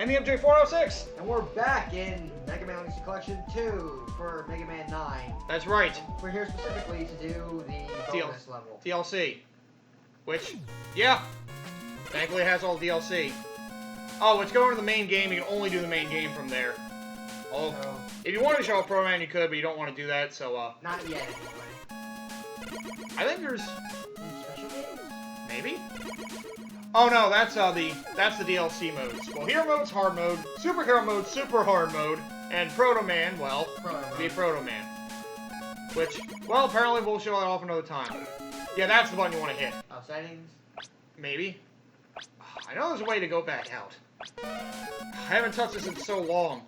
And the MJ406. And we're back in Mega Man Legacy Collection 2 for Mega Man 9. That's right. We're here specifically to do the bonus level. DLC. Which, yeah. Thankfully it has all the DLC. Oh, it's going to the main game. You can only do the main game from there. Oh, So, if you wanted to show a Pro Man, you could, but you don't want to do that, so, not yet, anyway. I think there's... Special games? Maybe? Oh no, that's the DLC modes. Well, Hero Mode's hard mode, Superhero Mode, super hard mode, and Proto Man, well, the Proto Man. Which, well, apparently we'll show that off another time. Yeah, that's the button you want to hit. Oh, settings? Maybe. I know there's a way to go back out. I haven't touched this in so long.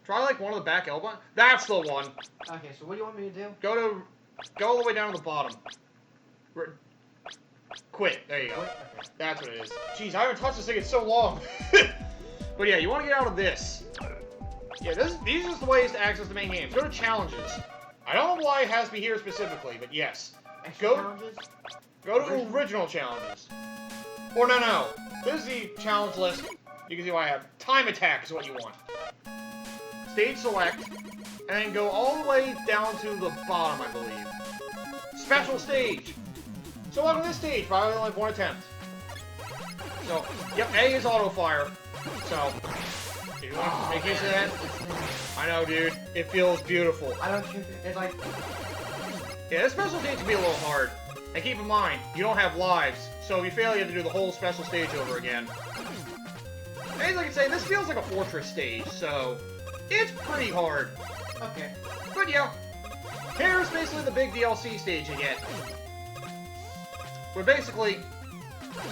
Try like one of the back L buttons. That's the one. Okay, so what do you want me to do? Go all the way down to the bottom. Quit. There you go. Okay. That's what it is. Jeez, I haven't touched this thing in so long. But yeah, you want to get out of this. Yeah, these are just the ways to access the main game. Go to challenges. I don't know why it has to be here specifically, but yes. Extra challenges? Go to original challenges. Or no. This is the challenge list. You can see what I have. Time attack is what you want. Stage select, and then go all the way down to the bottom, I believe. Special stage. So welcome to this stage, but I only have one attempt. So, yep, A is auto fire. So, do you want to make use of that? I know, dude. It feels beautiful. I don't shoot. It's like. Yeah, this special stage can be a little hard. And keep in mind, you don't have lives, so if you fail, you have to do the whole special stage over again. And as I can say, this feels like a fortress stage, so it's pretty hard. Okay. But yeah, here's basically the big DLC stage you get. Where basically,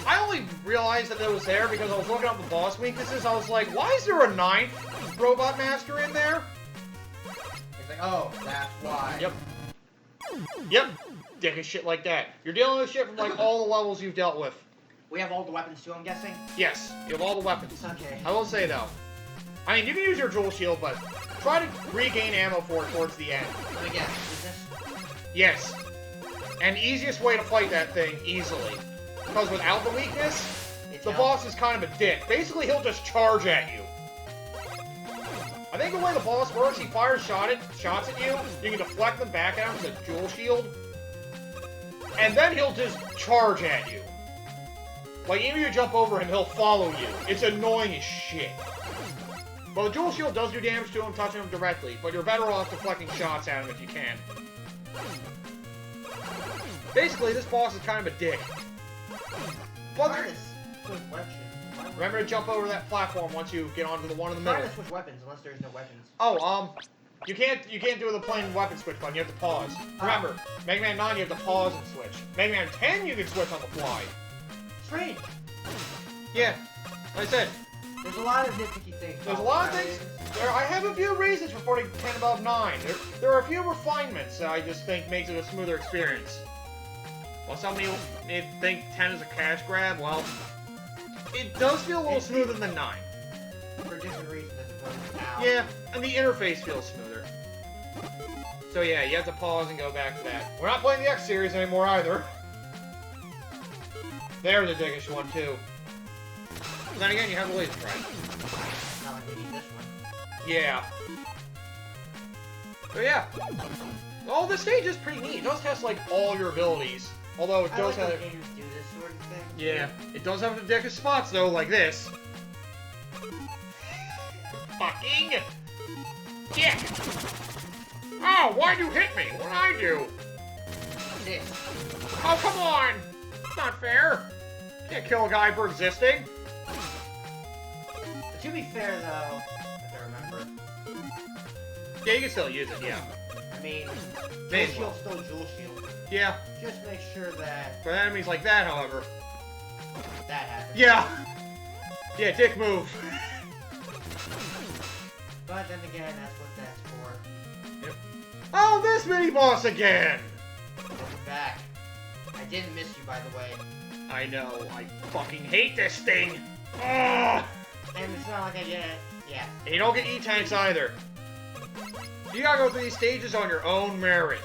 I only realized that it was there because I was looking up the boss weaknesses. I was like, why is there a 9th Robot Master in there? It's like, oh, that's why. Yep. Dickish shit like that. You're dealing with shit from like all the levels you've dealt with. We have all the weapons too, I'm guessing? Yes, you have all the weapons. Okay. I will say though, I mean, you can use your dual shield, but try to regain ammo for it towards the end. Let me guess, is this? Yes. And easiest way to fight that thing, easily. Because without the weakness, the boss is kind of a dick. Basically, he'll just charge at you. I think the way the boss works, he fires shots at you, you can deflect them back at him with a dual shield, and then he'll just charge at you. Like, even if you jump over him, he'll follow you. It's annoying as shit. Well, the dual shield does do damage to him, touching him directly, but you're better off deflecting shots at him if you can. Basically, this boss is kind of a dick. But remember to jump over that platform once you get onto the one in the middle. Try to switch weapons unless there's no weapons. Oh, you can't do the plain weapon switch button. You have to pause. Remember, Mega Man 9 you have to pause and switch. Mega Man 10 you can switch on the fly. Strange. Yeah, like I said, There's a lot of nitpicky things. there's a lot of things. I have a few reasons for putting 10 above 9. There are a few refinements that I just think makes it a smoother experience. While some people may think 10 is a cash grab, well, it does feel a little smoother than 9. For different reasons as opposed to now. Yeah, and the interface feels smoother. So yeah, you have to pause and go back to that. We're not playing the X series anymore either. They're the dickish one too. But then again, you have the laser strike. Not like we need this one. Yeah. So yeah. Well, this stage is pretty neat. It does test like all your abilities. Although it does have... games do this sort of thing. Yeah. It does have the dickish spots though, like this. Fucking dick! Oh, why'd you hit me? What'd I do? This. Oh, come on! It's not fair. Can't kill a guy for existing. But to be fair, though, if I remember, Yeah, you can still use it, yeah. I mean, May dual as well. shield's still dual shield. Yeah. Just make sure that For enemies like that, however. that happens. Yeah! Yeah, dick move. But then again, that's what that's for. Yep. Oh, this mini-boss again! Welcome back. I didn't miss you, by the way. I know, I fucking hate this thing! Ugh! And it's not like I get it. Yeah. And you don't get E-tanks either. You gotta go through these stages on your own merit.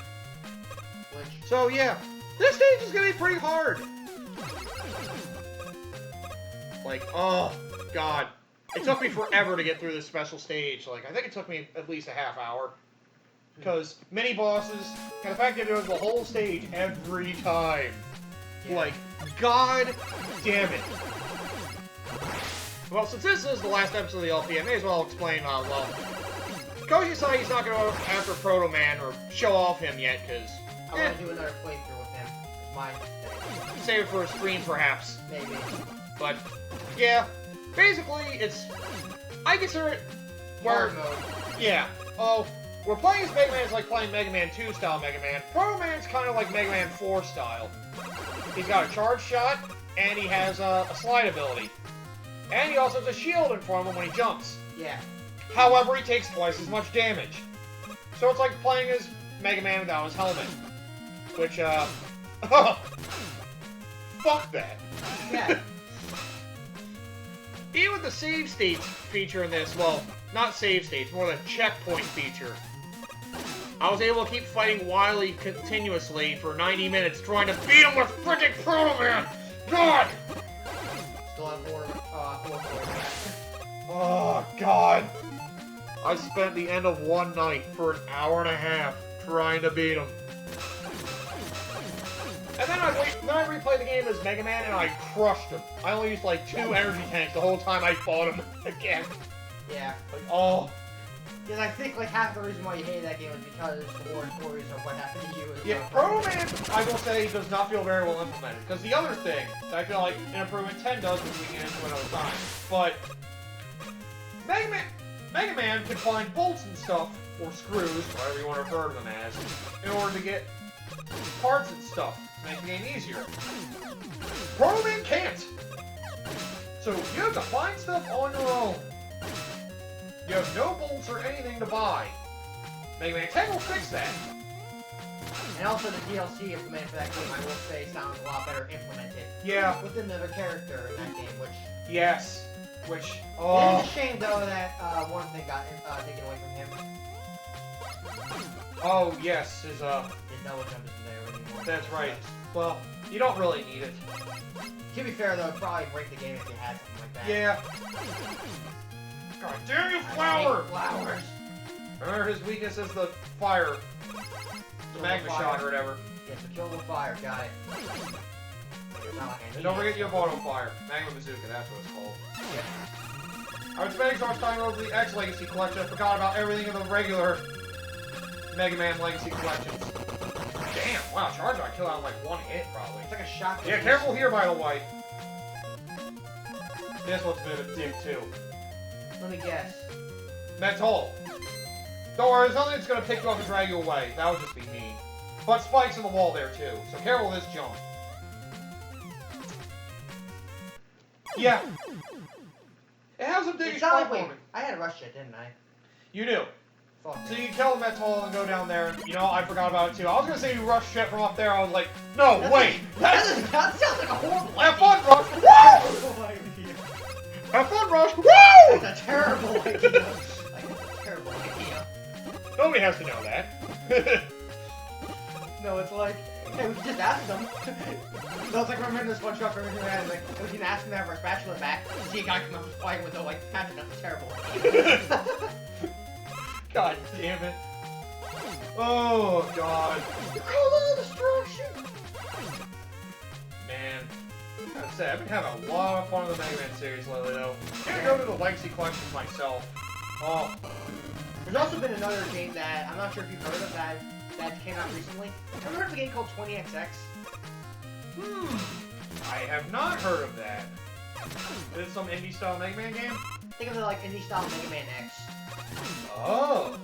Which, So yeah, this stage is gonna be pretty hard. Like, oh, God. It took me forever to get through this special stage. Like, I think it took me at least a half hour. Because mini bosses, and the fact that it was the whole stage every time. Yeah. Like, god damn it. Well, since this is the last episode of the LP, I may as well explain, well, Koshy decided he's not going to go after Proto Man or show off him yet, because... I want to do another playthrough with him. It's my thing. Save it for a stream, perhaps. Maybe. But, yeah. Basically, it's... I consider it... Hard mode. Yeah. Oh, we're playing as Mega Man, it's like playing Mega Man 2 style Mega Man. Proto Man's kind of like Mega Man 4 style. He's got a charge shot, and he has a slide ability. And he also has a shield in front of him when he jumps. Yeah. However, he takes twice as much damage. So it's like playing as Mega Man without his helmet. Which, fuck that. Yeah. Even with the save states feature in this, well, not save states, more the checkpoint feature, I was able to keep fighting Wily continuously for 90 minutes trying to beat him with freaking Proto Man! God! Still have four. Oh, God. I spent the end of one night for an hour and a half trying to beat him. And then I replayed the game as Mega Man and I crushed him. I only used like 2 energy tanks the whole time I fought him again. Yeah. Like, oh. Because I think like half the reason why you hated that game was because the horror stories of what happened to you. Yeah, Proto Man, I will say, does not feel very well implemented. Because the other thing that I feel like an Improvement 10 does, which we can get into another time, but Mega Man can find bolts and stuff, or screws, whatever you want to refer to them as, in order to get parts and stuff to make the game easier. Proto Man can't! So you have to find stuff on your own. You have no bolts or anything to buy. Mega Man 10 will fix that. And also the DLC implemented for that game, I will say, sounds a lot better implemented. Yeah. With another character in that game, which... Yes. Which, It oh... is a shame, though, that one thing got taken away from him. Oh, yes, his, His Noah jump isn't there anymore. That's right. Well, you don't really need it. To be fair, though, it'd probably break the game if you had something like that. Yeah. God damn you, Flower! Flowers. Remember his weakness is the fire. The magma shot or whatever. Yeah, so kill the fire, got it. And don't forget you have auto fire. Magma bazooka, that's what it's called. Yeah. I was spending so much time over the X Legacy Collection, I forgot about everything in the regular Mega Man Legacy Collections. Damn, wow, Charge I kill out in like one hit, probably. It's like a shotgun. Yeah, careful here, by the way. This one's a bit of a dick, too. Let me guess. Metal. Don't worry, there's nothing that's gonna pick you up and drag you away. That would just be mean. But spikes in the wall there, too. So careful with this jump. Yeah. It has some diggy spike Wait, moment. I had a rush it, didn't I? You do. Fuck. So you kill the Metal and go down there. You know, I forgot about it, too. I was gonna say you rush shit from up there. I was like, no, wait. That sounds like a horrible Have fun, Rush. Woo! Have fun, Rush. Woo! That's a terrible idea. Like, that's a terrible idea. Nobody has to know that. No, it's like, hey, we can just ask them. So it's like, remember this one shot from your head, like, we can ask them to have our spatula back, see a guy come up with fire with, like, Patrick, that's a terrible idea. God damn it. Oh, God. You call all destruction! Man. I gotta say, I've been having a lot of fun with the Mega Man series lately, though. I'm gonna go to the Legacy Collection myself. Oh. There's also been another game that, I'm not sure if you've heard of that came out recently. Have you heard of a game called 20XX? I have not heard of that. Is it some indie-style Mega Man game? Think of it like indie-style Mega Man X. Oh.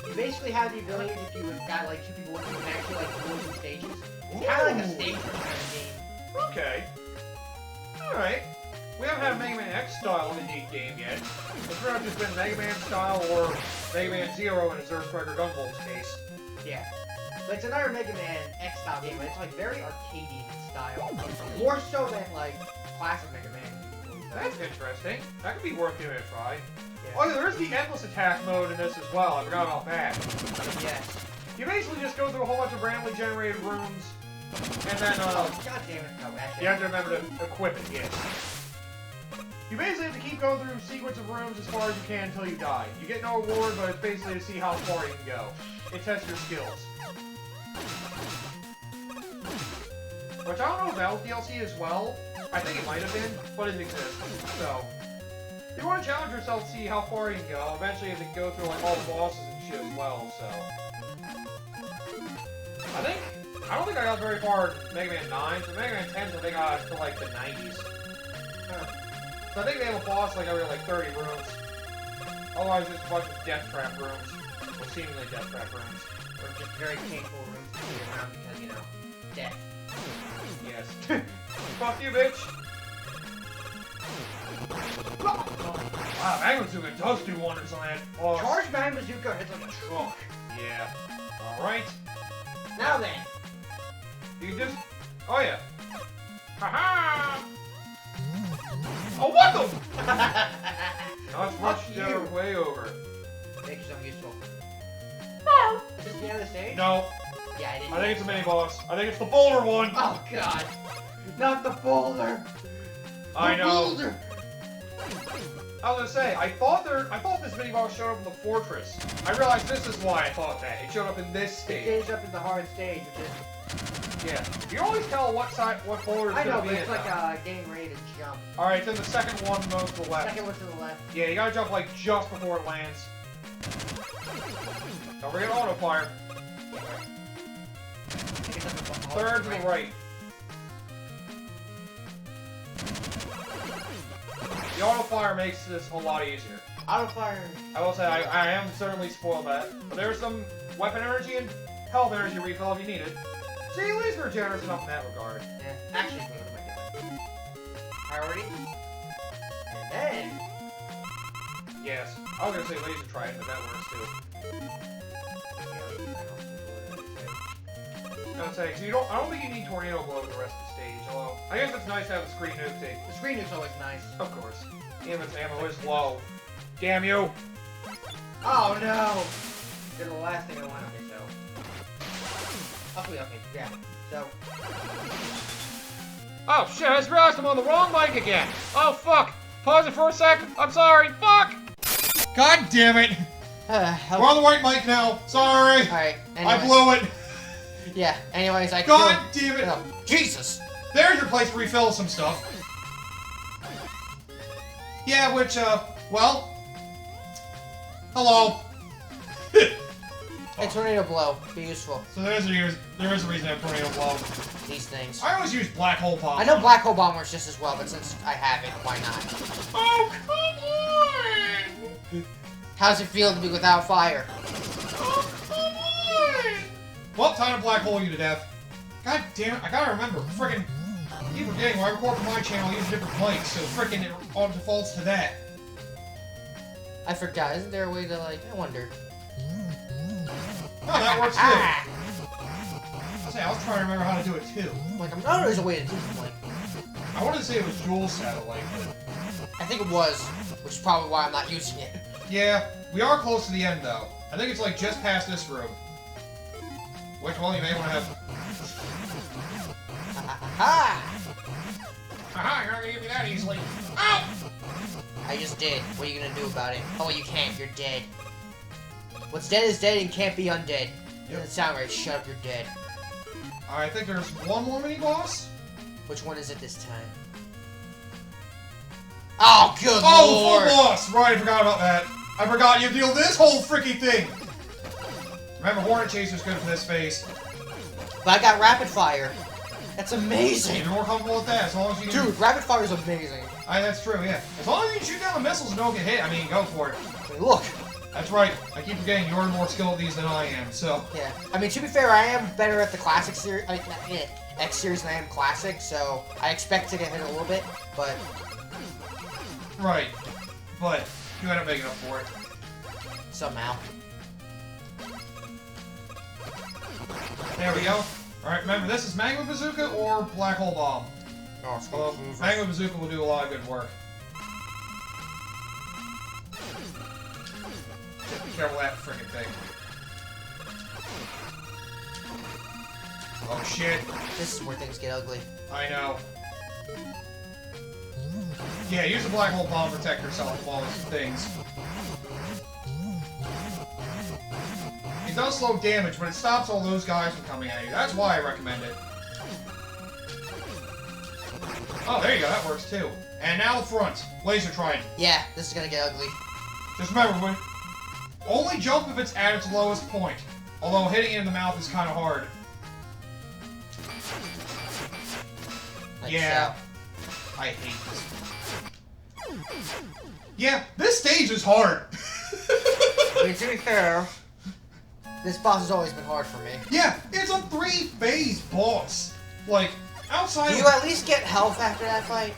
You basically have the ability, if you got like 2 people with you, can actually like go through stages. It's kind of like a stage kind of game. Okay. Alright. We haven't had a Mega Man X style indie game yet. It's pretty much just been Mega Man style or Mega Man Zero in his Earthstriker Gunvolt case. Yeah. But it's another Mega Man X style game, but it's like very arcadey in its style. More so than like classic Mega Man. That's interesting. That could be worth giving it a try. Yeah. Oh yeah, there's the endless attack mode in this as well. I forgot about that. Yes. You basically just go through a whole bunch of randomly generated rooms, and then Oh, god damn it. No, actually. you have to remember to equip it, yes. You basically have to keep going through a sequence of rooms as far as you can until you die. You get no reward, but it's basically to see how far you can go. It tests your skills. Which I don't know if that was DLC as well. I think it might have been, but it exists. So, if you want to challenge yourself to see how far you can go, eventually you have to go through like all the bosses and shit as well, so. I don't think I got very far in Mega Man 9, so Mega Man 10 I think I got to like the 90s. So I think they have a boss like every like 30 rooms. Otherwise it's a bunch of death trap rooms. Or seemingly death trap rooms. Or just very painful rooms to be around because, you know, death. Yes. Fuck you, bitch! Wow, Magma Bazooka does do wonders on that boss. Charge Magma Bazooka hits like a truck. Yeah. Alright. Now then. You can just... Oh yeah. Haha! Oh, what the? Not much way over. Make yourself useful. Is this the end of the stage? No. Yeah, I didn't. I think it's a mini boss. I think it's the boulder one. Oh god. Not the boulder. I know. Boulder. I was gonna say, I thought this mini boss showed up in the fortress. I realized this is why I thought that. It showed up in this It stage. shows up in the hard stage, which is... Yeah. You can always tell what boulder is I know, gonna but be it's in, like though. getting ready to jump. Alright, then the second one goes to the left. Second one to the left. Yeah, you gotta jump like just before it lands. Don't forget auto fire. Third to the right. The auto fire makes this a lot easier. Auto fire. I will say I am certainly spoiled by it, but there's some weapon energy and health energy refill if you need it. So at least we're generous enough in that regard. Yeah. Actually, what am I doing? Priority. And then. Yes. I was gonna say laser trident, but that works too. I was gonna say, so I don't think you need tornado blow for the rest of the stage, although I guess it's nice to have the screen nuke take. The screen is always nice. Of course. Even if its ammo is low. Damn you! Oh no! Did the last thing I wanted to show. Okay, yeah. So. Oh shit, I just realized I'm on the wrong mic again! Oh fuck! Pause it for a second, I'm sorry, fuck! God damn it! We're on the right mic now, sorry! Alright, I blew it! Yeah, anyways, God damn it! Oh, Jesus! There's your place to refill some stuff. Yeah, which, well... Hello. Hey, tornado blow. Be useful. So there is a reason to have tornado blow. These things. I always use black hole bomb. I know black hole bomb works just as well, but since I have it, why not? Oh, come on! How's it feel to be without fire? Oh, come on! Well, time to black hole you to death. God damn it, I gotta remember, frickin' keep forgetting, when I record for my channel, I use different mics, so frickin' it all defaults to that. I forgot. Isn't there a way to, like, I wonder. No, that works too. I was trying to remember how to do it too. Like, I'm not there's a way to do it, like. I wanted to say it was dual satellite. I think it was, which is probably why I'm not using it. Yeah, we are close to the end though. I think it's like just past this room. Which one you may want to have. Ha! Haha, you're not gonna get me that easily. Ow! I just did. What are you gonna do about it? Oh, you can't. You're dead. What's dead is dead and can't be undead. Doesn't sound right. Shut up. You're dead. I think there's one more mini boss. Which one is it this time? Oh, good lord! lord! Full boss! Right, I forgot about that. I forgot you deal this whole freaky thing. Remember, Hornet Chaser's good for this phase. But I got rapid fire. That's amazing. You're more comfortable with that as long as you can... Dude, rapid fire is amazing. That's true, yeah. As long as you shoot down the missiles and don't get hit, I mean, go for it. Wait, look. That's right. I keep forgetting you're more skilled at these than I am, so... Yeah. I mean, to be fair, I am better at the classic series, X series than I am classic, so I expect to get hit a little bit, but... Right. But you end up making up for it. Somehow. There we go. Alright, remember, this is Magma Bazooka or Black Hole Bomb. Oh, Magma Bazooka will do a lot of good work. Just be careful of that frickin' thing. Oh shit. This is where things get ugly. I know. Yeah, use the black hole bomb to protect yourself from all those things. It does slow damage, but it stops all those guys from coming at you. That's why I recommend it. Oh, there you go. That works too. And now the front. Laser trident. Yeah, this is gonna get ugly. Just remember, only jump if it's at its lowest point. Although hitting it in the mouth is kind of hard. Like yeah. So. I hate this. Yeah, this stage is hard. I mean, to be fair, this boss has always been hard for me. Yeah, it's a 3-phase boss. Like, outside Do you at least get health after that fight?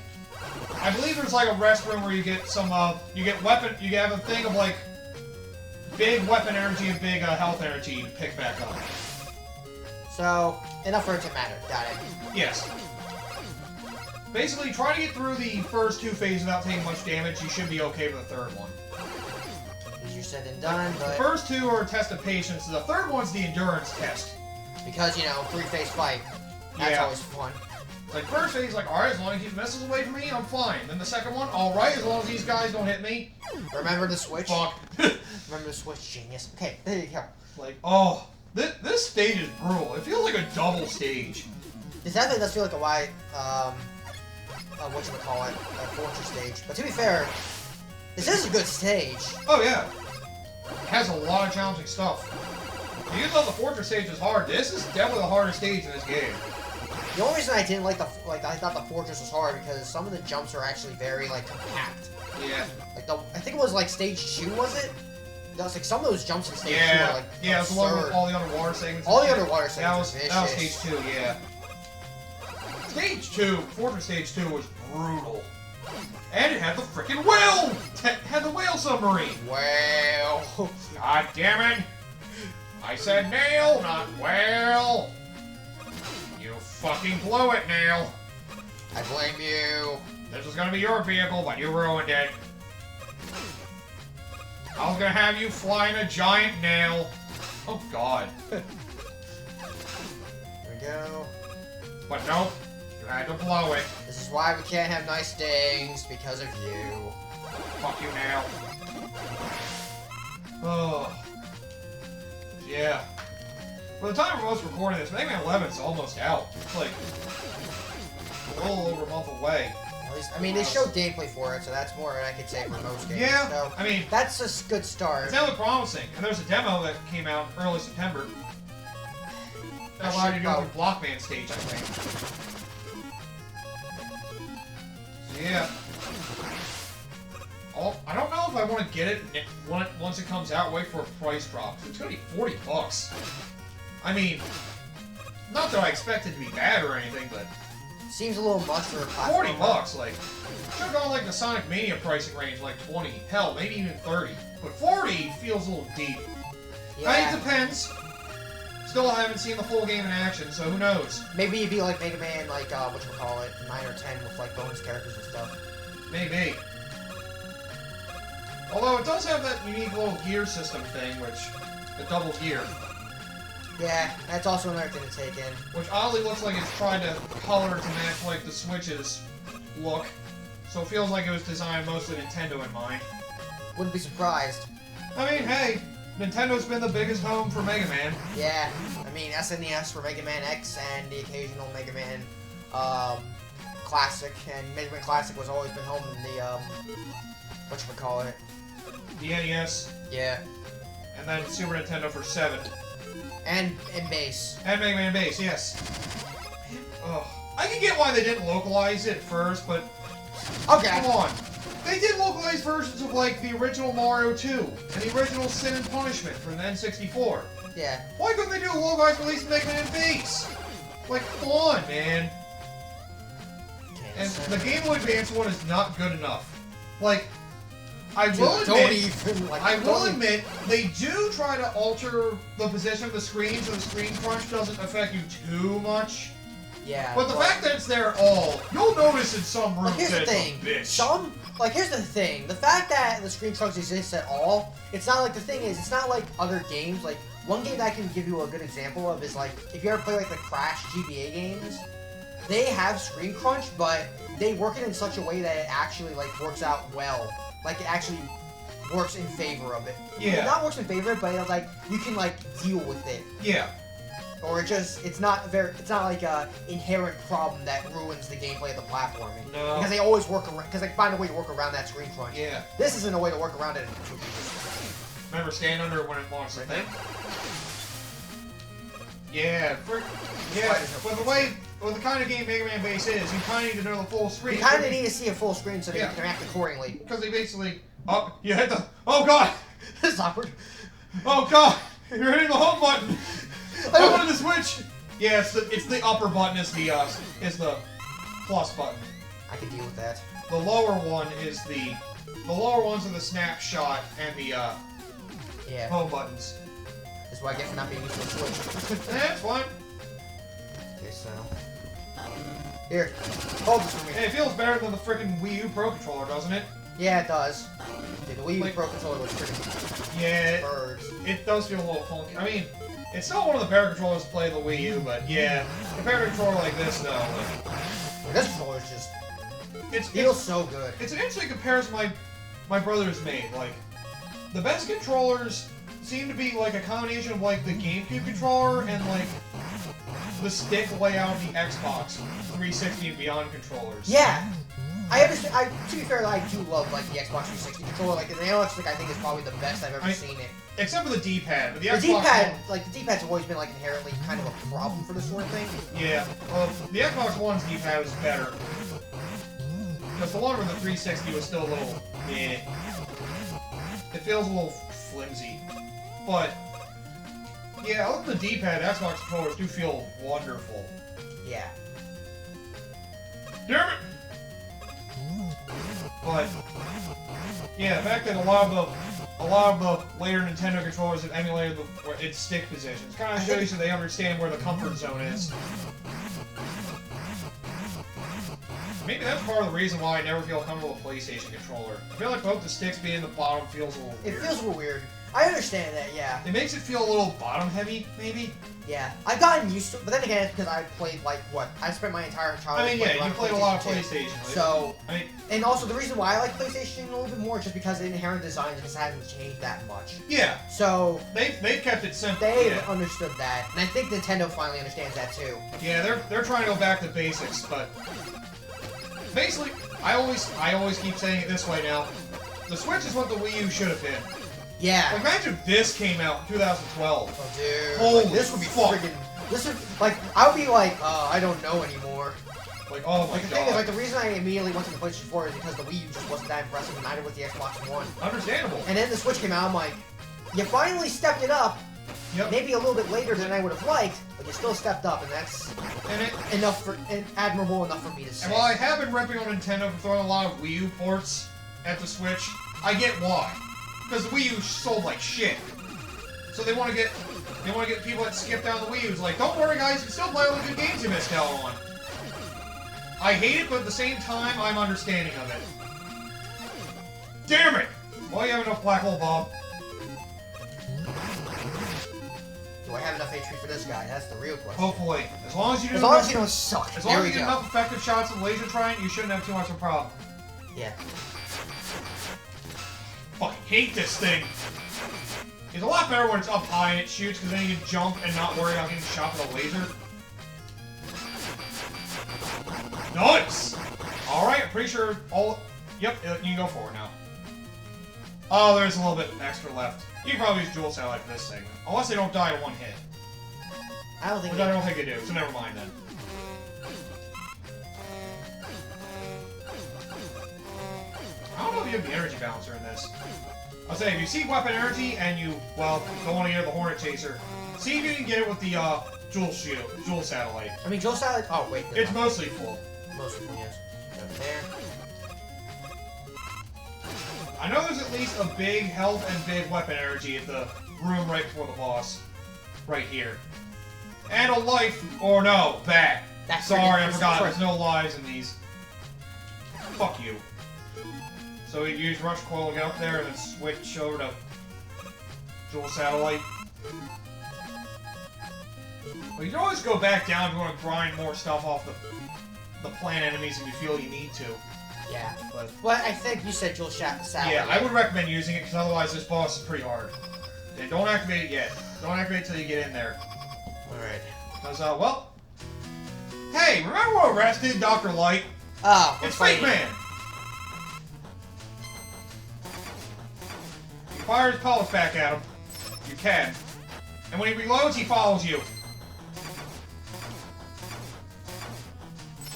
I believe there's like a rest room where you get some, you get weapon, you have a thing of like, big weapon energy and big health energy to pick back up. So, enough for it to matter. Got it. Yes. Basically, try to get through the first 2 phases without taking much damage. You should be okay with the third one. Easier said than done, but... The first 2 are a test of patience. The third one's the endurance test. Because, you know, 3-phase fight. That's always fun. Like, first phase, like, alright, as long as you keep missiles away from me, I'm fine. Then the second one, alright, as long as these guys don't hit me. Remember the switch? Fuck. Remember the switch, genius. Okay, there you go. Like, oh, this stage is brutal. It feels like a double stage. This definitely does feel like a wide, whatchamacallit, a fortress stage. But to be fair, this is a good stage. Oh, yeah. It has a lot of challenging stuff. You thought the fortress stage was hard. This is definitely the hardest stage in this game. The only reason I didn't like I thought the fortress was hard because some of the jumps are actually very, like, compact. Yeah. Like, I think it was, like, stage 2, was it? That was, like, some of those jumps in stage 2 are, like, yeah, it was the one with all the underwater segments. All the underwater segments that was stage 2, yeah. Stage 2, Fortress Stage 2 was brutal. And it had the frickin' whale! It had the whale submarine! Whale! God damn it! I said nail, not whale! You fucking blew it, Nail! I blame you. This was gonna be your vehicle, but you ruined it. I was gonna have you flying a giant nail. Oh god. There we go. But nope, you had to blow it. This is why we can't have nice things, because of you. Fuck you, Nail. Oh. Yeah. By the time we're most recording this, Mega Man 11 is almost out. It's like a little over a month away. At least, I mean, they showed gameplay for it, so that's more than I could say for most games. Yeah, so I mean, that's a good start. It's definitely promising. And there's a demo that came out early September. That allowed you to go through Blockman stage, I think. So, yeah. Oh, I don't know if I want to get it once it comes out. Wait for a price drop. It's gonna be $40. I mean, not that I expect it to be bad or anything, but seems a little much for a platform. $40, like, should go like the Sonic Mania pricing range, like 20, hell, maybe even 30. But 40 feels a little deep. Yeah. I mean, it depends. Still, I haven't seen the full game in action, so who knows? Maybe it'd be like Mega Man, like, whatchamacallit, 9 or 10 with, like, bonus characters and stuff. Maybe. Although it does have that unique little gear system thing, which, the double gear. Yeah, that's also another thing to take in. Which oddly looks like it's trying to color to match, like, the Switch's look. So it feels like it was designed mostly Nintendo in mind. Wouldn't be surprised. I mean, hey, Nintendo's been the biggest home for Mega Man. Yeah, I mean, SNES for Mega Man X and the occasional Mega Man, Classic. And Mega Man Classic was always been home in the, whatchamacallit. The NES. Yeah. And then Super Nintendo for 7. And Base. And Mega Man Base, yes. Ugh. I can get why they didn't localize it first, but okay. Come on. They did localize versions of, like, the original Mario 2 and the original Sin and Punishment for the N64. Yeah. Why couldn't they do a localized release of Mega Man Base? Like, come on, man. And the Game Boy Advance one is not good enough. Like, I will admit, they do try to alter the position of the screen so the screen crunch doesn't affect you too much. Yeah. But the fact that it's there at all, you'll notice in some rooms here's that the thing. it's a bitch. Here's the thing. The fact that the screen crunch exists at all, it's not like, the thing is, it's not like other games. Like, one game that I can give you a good example of is, like, if you ever play, like, the Crash GBA games, they have screen crunch, but they work it in such a way that it actually like works out well. Like it actually works in favor of it. Yeah. It not works in favor, but it's like you can like deal with it. Yeah. Or it's not like a inherent problem that ruins the gameplay of the platforming. No. Because they always work around, because they find a way to work around that screen crunch. Yeah. This isn't a way to work around it. Remember staying under it when it launched, I think? Yeah, with the kind of game Mega Man Base is, you kind of need to know the full screen. You kind of need to see a full screen so that Yeah. you can act accordingly. Because they basically, oh, you hit the, oh god, This is awkward. oh god, you're hitting the home button. I wanted to switch. Yeah, it's the upper button is the plus button. I can deal with that. The lower one is the lower ones are the snapshot and the Yeah. home buttons. That's what I get for not being used to the Switch. That's fine. Okay, so... Here, hold this for me. Hey, it feels better than the freaking Wii U Pro Controller, doesn't it? Yeah, it does. Dude, the Wii U Like- Pro Controller was pretty Yeah, birds. it does feel a little funky. I mean, it's still one of the better controllers to play the Wii U, but yeah, compared to a controller like this, though, like, This controller is just... it feels so good. It's an interesting comparison my brother's made. Like, the best controllers seem to be like a combination of like the GameCube controller and like the stick layout of the Xbox 360 and beyond controllers. Yeah! I understand. To be fair, I do love like the Xbox 360 controller. Like the analog stick, I think is probably the best I've ever seen it. Except for the D-pad, but the The Xbox D-pad, One, like the D-pad's always been like inherently kind of a problem for this sort of thing. yeah, the Xbox One's D-pad was better. Because the one with the 360 was still a little meh. It feels a little flimsy. But, yeah, other than the D-pad, Xbox controllers do feel wonderful. Yeah. Damn it! But, yeah, the fact that a lot of the later Nintendo controllers have emulated its stick positions kind of shows you they understand where the comfort zone is. Maybe that's part of the reason why I never feel comfortable with a PlayStation controller. I feel like both the sticks being the bottom feels a little weird. It feels a little weird. I understand that, yeah. It makes it feel a little bottom heavy, maybe? Yeah. I've gotten used to it, but then again, it's because I played, like, what? I spent my entire childhood I mean, yeah, playing you played a lot of PlayStation 2. PlayStation. So, I mean, and also the reason why I like PlayStation a little bit more is just because the inherent design just hasn't changed that much. yeah, So, they've kept it simple. they've Yeah, understood that, and I think Nintendo finally understands that too. yeah, they're trying to go back to basics, but basically, I always keep saying it this way now. The Switch is what the Wii U should have been. Yeah. Like, imagine if this came out in 2012. Oh, dude. Holy Like, this would be fuck. friggin'... This would... Like, I would be like, I don't know anymore. Like, oh my Like, the god. thing is, like, the reason I immediately went to the PlayStation 4 is because the Wii U just wasn't that impressive, and neither was the Xbox One. Understandable. And then the Switch came out, I'm like, you finally stepped it up, Yep. maybe a little bit later than I would have liked, but you still stepped up, and that's admirable enough for me to say. And while I have been ripping on Nintendo for throwing a lot of Wii U ports at the Switch, I get why. Because the Wii U sold like shit. So they want to get people that skip down the Wii U's like, don't worry guys, you can still play all the good games you missed out on. I hate it, but at the same time, I'm understanding of it. Damn it! Well, you have enough Black Hole Bob. Do I have enough HP for this guy? That's the real question. Hopefully. As long as you do As long as you don't suck. As There long as we you get go. enough effective shots of laser trying, you shouldn't have too much of a problem. Yeah. Fucking hate this thing. It's a lot better when it's up high and it shoots, because then you can jump and not worry about getting shot with a laser. Nice! Alright, I'm pretty sure all... Yep, you can go forward now. Oh, there's a little bit extra left. You can probably use dual satellite for this segment. Unless they don't die in one hit. I don't think... Which I don't think they do, so never mind then. I don't know if you have the energy balancer in this. I'll say, if you see weapon energy and you, well, don't want to get the Hornet Chaser, see if you can get it with the dual satellite. I mean, Joe Salad... Oh, wait. It's mostly full. Mostly, yes. Over there. I know there's at least a big health and big weapon energy at the room right before the boss. Right here. And a life, or no, that. That's Sorry, I pretty- forgot, there's no lives in these. Fuck you. So we use Rush Coil to get up there and then switch over to dual satellite. Well, you can always go back down if you want to grind more stuff off the plant enemies if you feel you need to. Yeah. But Well, I think you said Jewel Salad. yeah, I would recommend using it because otherwise this boss is pretty hard. And don't activate it yet. Don't activate it till you get in there. Alright. Because, well... Hey, remember what arrested Dr. Light? Oh, It's Fake Man! You fire his pellets back at him. You can. And when he reloads, he follows you.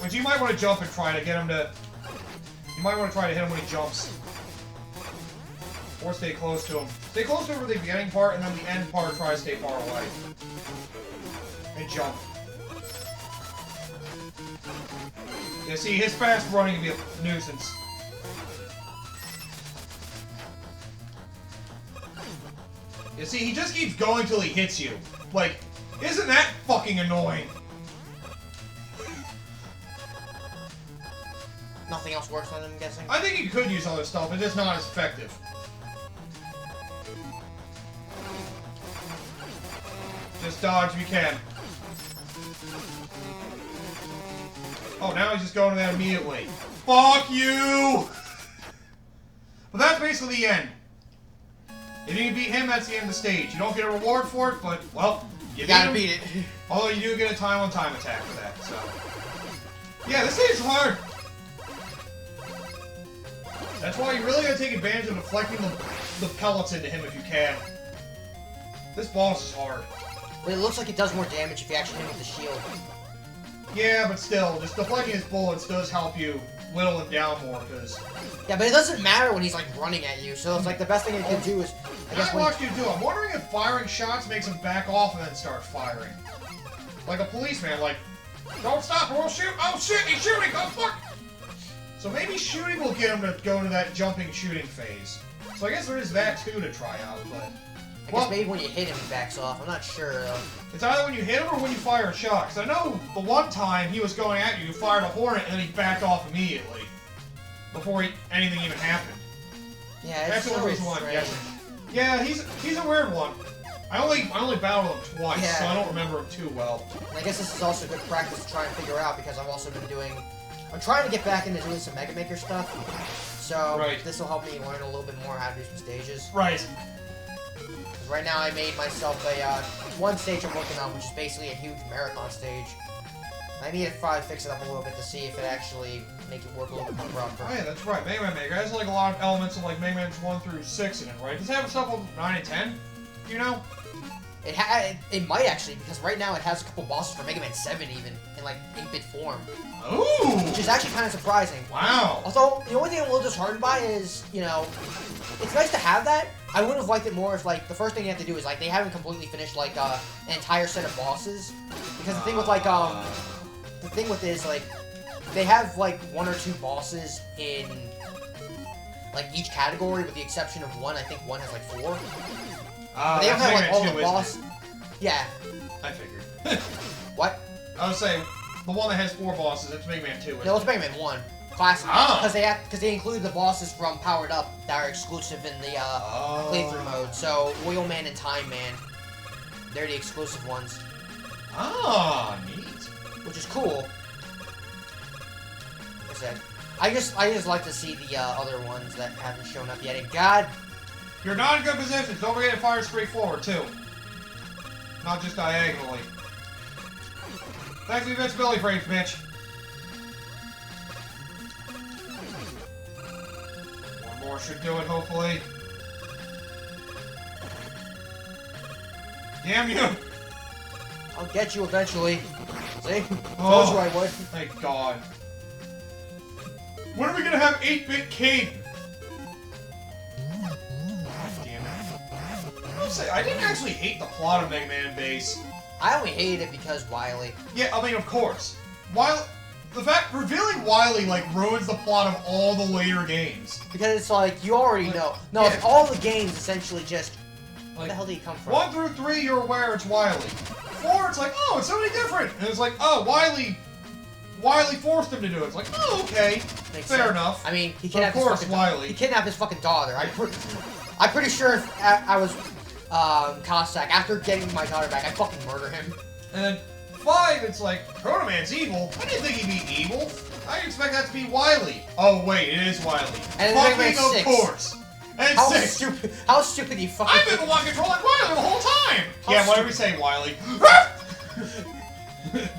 Which you might want to jump and try to get him to... You might want to try to hit him when he jumps. Or stay close to him. Stay close to him for the beginning part, and then the end part, try to stay far away. And jump. Yeah, see, his fast running can be a nuisance. You see, he just keeps going till he hits you. Like, isn't that fucking annoying? Nothing else works on him, I'm guessing? I think you could use other stuff, but it's not as effective. Just dodge if you can. Oh, now he's just going to that immediately. Fuck you! But that's basically the end. If you can beat him, that's the end of the stage. You don't get a reward for it, but, well, You gotta beat it. Although you do get a time-on-time attack for that, so... Yeah, this stage is hard! That's why you really gotta take advantage of deflecting the pellets into him if you can. This boss is hard. But it looks like it does more damage if you actually hit him with the shield. Yeah, but still, just deflecting his bullets does help you whittle him down more, because... Yeah, but it doesn't matter when he's, like, running at you, so it's like the best thing you can do is... I watched you do. I'm wondering if firing shots makes him back off and then start firing. Like a policeman, like, don't stop or we'll shoot! Oh shit, he's shooting! Oh fuck! So maybe shooting will get him to go into that jumping shooting phase. So I guess there is that too to try out, but... I guess maybe when you hit him, he backs off. I'm not sure, though. It's either when you hit him or when you fire a shot. Because I know the one time he was going at you, you fired a hornet and then he backed off immediately. Before anything even happened. Yeah, That's it's the only so reason why I'm strange. guessing. Yeah, he's a weird one. I only battled him twice, Yeah. so I don't remember him too well. And I guess this is also good practice to try and figure out, because I've also been doing... I'm trying to get back into doing some Mega Maker stuff. So, Right. this will help me learn a little bit more how to do some stages. Right. Because right now I made myself a, one stage I'm working on, which is basically a huge marathon stage. I need to probably fix it up a little bit to see if it actually makes it work a little bit more proper. Oh yeah, that's right. Mega Man Maker has like a lot of elements of like Mega Man 1 through 6 in it, right? Does it have stuff on 9 and 10? Do you know? It might actually, because right now it has a couple bosses for Mega Man 7 even, in like 8-bit form. Ooh! Which is actually kind of surprising. Wow! Although, the only thing I'm a little disheartened by is, you know, it's nice to have that. I would have liked it more if, like, the first thing you have to do is, like, they haven't completely finished, like, an entire set of bosses. Because the thing with, like, the thing with it is, like, they have, like, 1 or 2 bosses in, like, each category, with the exception of one. I think one has, like, 4. They don't have, like, all the bosses. Yeah. I figured. What? I was saying, the one that has 4 bosses, it's Mega Man 2, isn't No, it? it's Mega Man 1. Classic. Ah. Because they include the bosses from Powered Up that are exclusive in the playthrough mode. So Oil Man and Time Man, they're the exclusive ones. Ah, neat. Which is cool. Like I said, I just like to see the other ones that haven't shown up yet. And God, You're not in good position. Don't forget to fire straight forward too, not just diagonally. Thanks for the invincibility frames, Mitch. One more should do it, hopefully. Damn you! I'll get you eventually. See? Oh. Told you I would. Thank God. When are we gonna have 8-bit King? God damn it. I'll say, I didn't actually hate the plot of Mega Man Base. I only hated it because Wily. Yeah, I mean, of course. The fact revealing Wily like ruins the plot of all the later games. Because it's like, you already know. No, yeah. it's all the games essentially just... Where Like, the hell did he come from? 1 through 3, you're aware it's Wily. 4, it's like, oh, it's somebody different. And it's like, oh, Wily forced him to do it. It's like, oh, okay, Makes fair sense. enough. I mean, he But of kidnapped his course, fucking Wily. He kidnapped his fucking daughter. I'm pretty sure if I was Cossack, after getting my daughter back, I'd fucking murder him. And then 5, it's like, Proto Man's evil? I didn't think he'd be evil. I expect that to be Wily. Oh, wait, it is Wily. And fucking Mega Man 6. of course. And How 6. stupid! How stupid you fucking! I've been the one controlling Wily the whole time! How Yeah, whatever you say, Wily.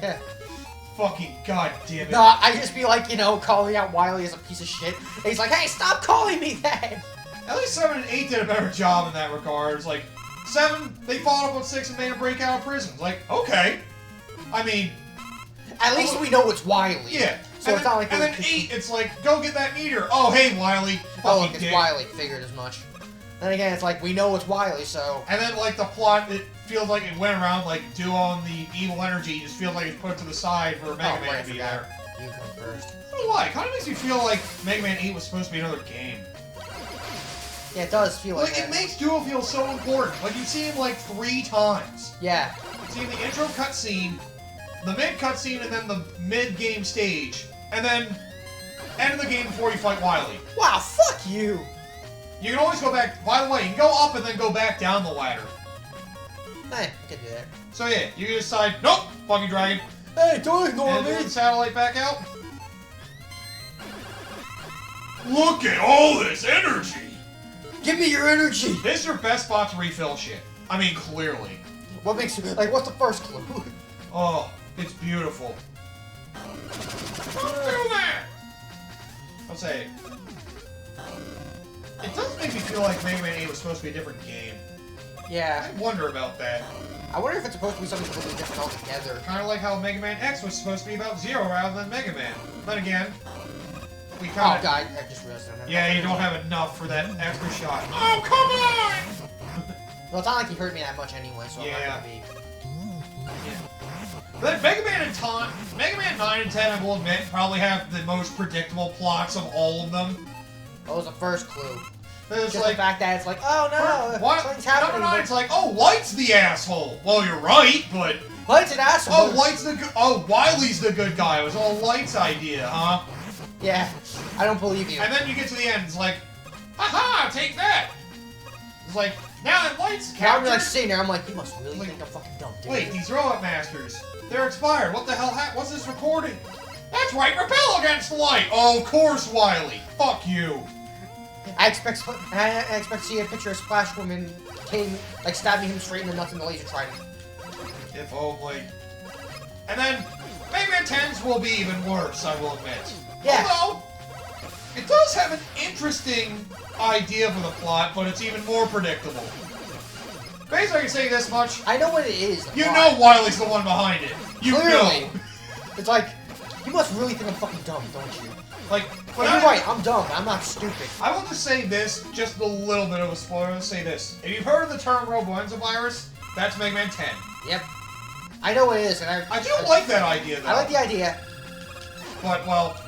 Yeah. Fucking goddamn it. No, I just be like, you know, calling out Wily as a piece of shit. And he's like, hey, stop calling me that! At least 7 and 8 did a better job in that regard. It's like, 7, they followed up on 6 and made a break out of prison. It's like, okay. I mean... At least we know it's Wily. Yeah. So it's not like... And then 8, it's like, go get that meter. Oh, hey, Wily. Oh, look, it's Wily. Figured as much. Then again, it's like, we know it's Wily, so... And then, like, the plot, it feels like it went around, like, Duo on the evil energy just feels like it's put to the side for Mega Man to be there. You come first. I don't know why. It kind of makes me feel like Mega Man 8 was supposed to be another game. Yeah, it does feel like Like, that. it makes Duo feel so important. Like, you see him, like, 3 times. Yeah. You see the intro cutscene, the mid cutscene, and then the mid-game stage. And then end of the game before you fight Wily. Wow, fuck you! You can always go back. By the way, you can go up and then go back down the ladder. Hey, I can do that. So yeah, you can decide, nope, fucking dragon. Hey, don't ignore And me! move the satellite back out. Look at all this energy! Give me your energy! This is your best spot to refill shit. I mean, clearly. What makes you... Like, what's the first clue? Oh, it's beautiful. Don't do that! I'll say, it does make me feel like Mega Man 8 was supposed to be a different game. Yeah. I wonder about that. I wonder if it's supposed to be something completely different altogether. Kind of like how Mega Man X was supposed to be about Zero rather than Mega Man. Then again, we Oh, kind of... God, I just realized that. Yeah, you don't have enough for that extra shot. Oh, come on! Well, it's not like he hurt me that much anyway, so Yeah. I'm not gonna be... Then Mega Man 9 and 10, I will admit, probably have the most predictable plots of all of them. That was the first clue. It's Just like, the fact that it's like, oh no, what? something's happening. Number 9, it's like, oh, Light's the asshole. Well, you're right, but... Light's an asshole. Oh, Light's the good... Oh, Wily's the good guy. It was all Light's idea, huh? Yeah, I don't believe you. And then you get to the end, it's like, haha, take that! It's like, now that Light's Now I'm captured... like sitting there, I'm like, you must really Like, think I'm fucking dumb, dude. Wait, these Robot Masters, they're expired. What the hell what's this recording? That's right, repel against light! Oh, of course, Wily. Fuck you. I expect to see a picture of Splash Woman like stabbing him straight in the nuts in the laser trident. If only. And then, Mega Man 10's will be even worse, I will admit. Yeah. Although, it does have an interesting idea for the plot, but it's even more predictable. Basically, I can say this much. I know what it is. You know Wily's the one behind it. You Clearly. know. It's like, you must really think I'm fucking dumb, don't you? Like, But you're right, I'm dumb, I'm not stupid. I will just say this, just a little bit of a spoiler. I'll say this. If you've heard of the term Roboenza virus, that's Mega Man 10. Yep. I know what it is, and I do like that idea, though. I like the idea. But, well,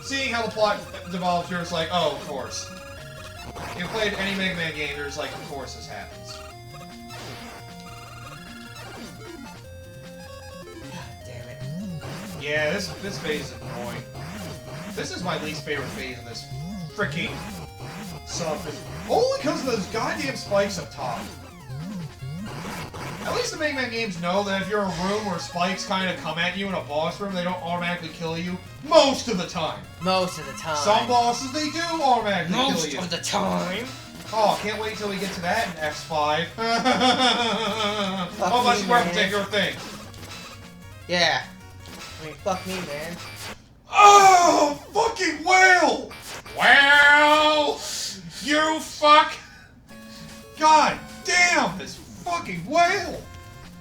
seeing how the plot develops, you're just like, oh, of course. If you played any Mega Man game, you're just like, of course this happens. Damn it. Yeah, this phase is annoying. This is my least favorite phase in this freaking surface. Only because of those goddamn spikes up top. At least the Mega Man games know that if you're in a room where spikes kind of come at you in a boss room, they don't automatically kill you most of the time. Most of the time. Some bosses, they do automatically kill you. Most of the time. Oh, can't wait till we get to that in X5. Fuck Unless me, you wear a man. particular thing. Yeah. I mean, fuck me, man. Oh, fucking whale! Well, you fuck! God damn, this fucking whale!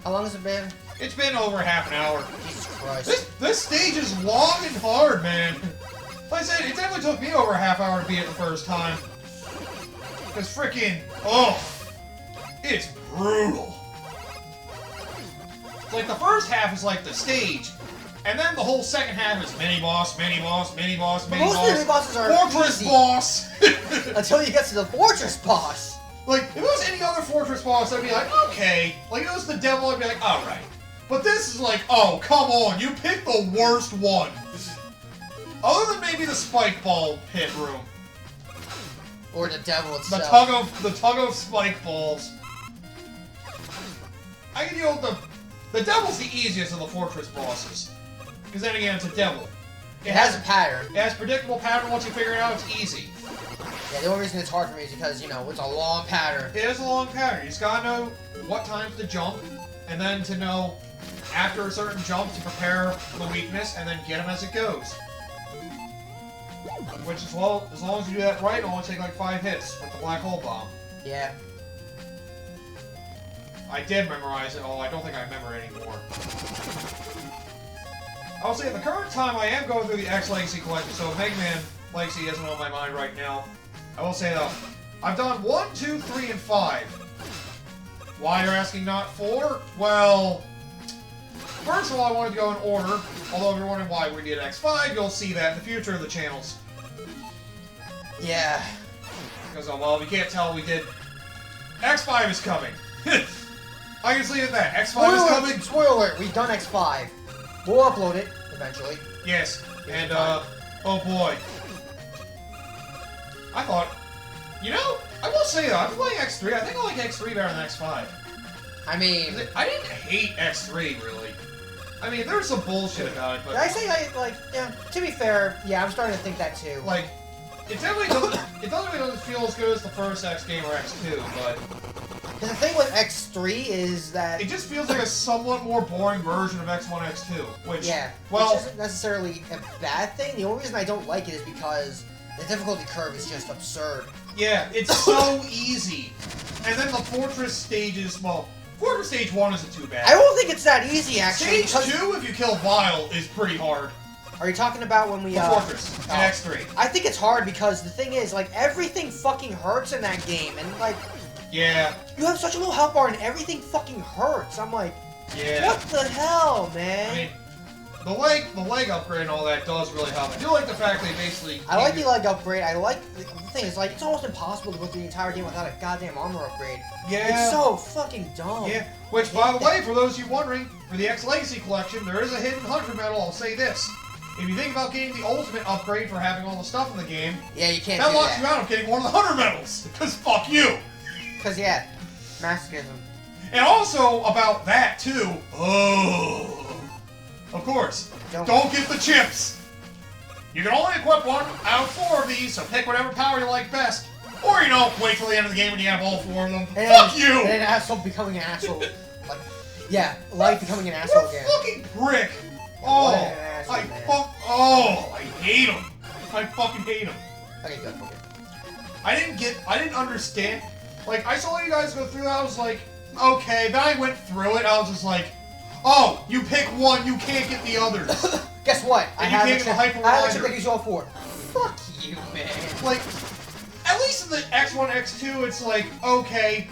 How long has it been? It's been over half an hour. Jesus Christ. This stage is long and hard, man. Like I said, it definitely took me over a half hour to beat it the first time. Cause freaking, oh, it's brutal. Like the first half is like the stage, and then the whole second half is mini boss, mini boss, mini boss, mini Most of the mini boss, bosses are fortress easy. boss. Until you get to the fortress boss. Like, if it was any other fortress boss, I'd be like, okay. Like, if it was the devil, I'd be like, alright. But this is like, oh, come on, you picked the worst one. Other than maybe the spike ball pit room. Or the devil The itself. tug of spike balls. I can deal with The Devil's the easiest of the Fortress bosses. Because then again, it's a devil. It has a pattern. It has predictable pattern. Once you figure it out, it's easy. Yeah, the only reason it's hard for me is because, you know, it's a long pattern. It is a long pattern. You just gotta know what times to jump, and then to know after a certain jump to prepare the weakness, and then get him as it goes. Which, as long as you do that right, it'll only take like 5 hits with the Black Hole Bomb. Yeah. I did memorize it, although I don't think I remember it anymore. I'll say at the current time I am going through the X Legacy collection, so Mega Man Legacy isn't on my mind right now. I will say though, I've done 1, 2, 3, and 5. Why you're asking not 4? Well, first of all, I wanted to go in order. Although if you're wondering why we did X5, you'll see that in the future of the channels. Yeah. Because, oh, well, we can't tell we did... X5 is coming. I can just leave it at that. X5 is coming. Spoiler alert, we've done X5. We'll upload it, eventually. Yes. And, oh boy. I thought... You know, I will say though, I've been playing X3. I think I like X3 better than X5. I mean... I didn't hate X3, really. I mean, there's some bullshit about it, but... Did I say, yeah, to be fair, yeah, I'm starting to think that too. Like, it definitely doesn't feel as good as the first X game or X2, but... Because the thing with X3 is that... It just feels like a somewhat more boring version of X1, X2, which... Yeah, well, which isn't necessarily a bad thing. The only reason I don't like it is because the difficulty curve is just absurd. Yeah, it's so easy. And then the Fortress stages, well, Fortress Stage 1 isn't too bad. I don't think it's that easy, actually. Stage 2, if you kill Vile, is pretty hard. Are you talking about when we, The Fortress, in X3. I think it's hard because the thing is, like, everything fucking hurts in that game, and, like... Yeah. You have such a low health bar and everything fucking hurts. I'm like, Yeah. what the hell, man? I mean, the leg upgrade and all that does really help. I do like the fact they basically... I like the leg upgrade. I like the thing is, like, it's almost impossible to go through the entire game without a goddamn armor upgrade. Yeah. It's so fucking dumb. Yeah. Which, by the way, for those of you wondering, for the X Legacy collection, there is a hidden 100 medal. I'll say this: if you think about getting the ultimate upgrade for having all the stuff in the game, Yeah, you can't that do locks you out of getting one of the 100 medals. Because fuck you. Because, yeah, masochism. And also about that too. Oh, of course. Don't get the chips. You can only equip 1 out of 4 of these, so pick whatever power you like best. Or, you know, wait till the end of the game when you have all 4 of them. And Fuck you! And an asshole becoming an asshole. Like, yeah, life becoming an asshole again. What a fucking prick! Oh, What an asshole, man. I hate him. I fucking hate him. Okay, good, okay. I didn't understand. Like, I saw you guys go through that, I was like, okay. Then I went through it, I was just like, oh, you pick one, you can't get the others. Guess what? I have a chip that gives you all 4. Fuck you, man. Like, at least in the X1, X2, it's like, okay,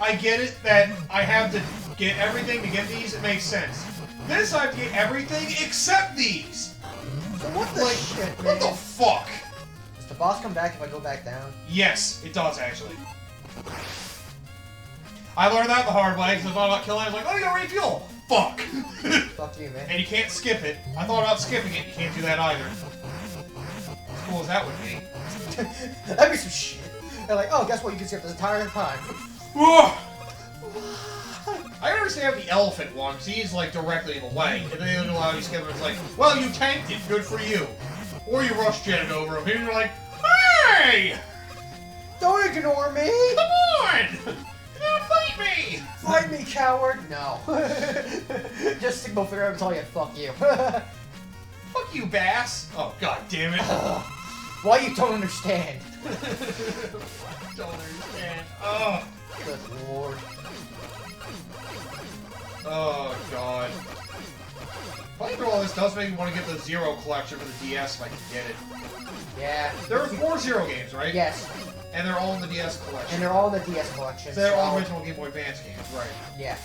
I get it that I have to get everything to get these, it makes sense. This, I have to get everything except these. So what the shit, man? What the fuck? Does the boss come back if I go back down? Yes, it does, actually. I learned that the hard way, because I thought about killing it, I was like, oh, you gotta refuel. Fuck. Fuck you, man. And you can't skip it. I thought about skipping it, you can't do that either. As cool as that would be. That'd be some shit. They're like, oh, guess what? You can skip this entire time. I understand the elephant one, because he's like directly in the way. And they don't allow you to skip it. It's like, well, you tanked it, good for you. Or you rush jetted over him, and you're like, hey! Don't ignore me! Come on! Now fight me! Fight me, coward! No. Just stick both figure out and tell you, fuck you. Fuck you, Bass! Oh, god damn it. Why you don't understand? Don't understand. Oh. Good lord. Oh, god. Playing through all this does make me want to get the Zero collection for the DS if I can get it. Yeah. There are 4 Zero games, right? Yes. And they're all in the DS collection. And they're all in the DS collection. So they're all original Game Boy Advance games, right? Yeah.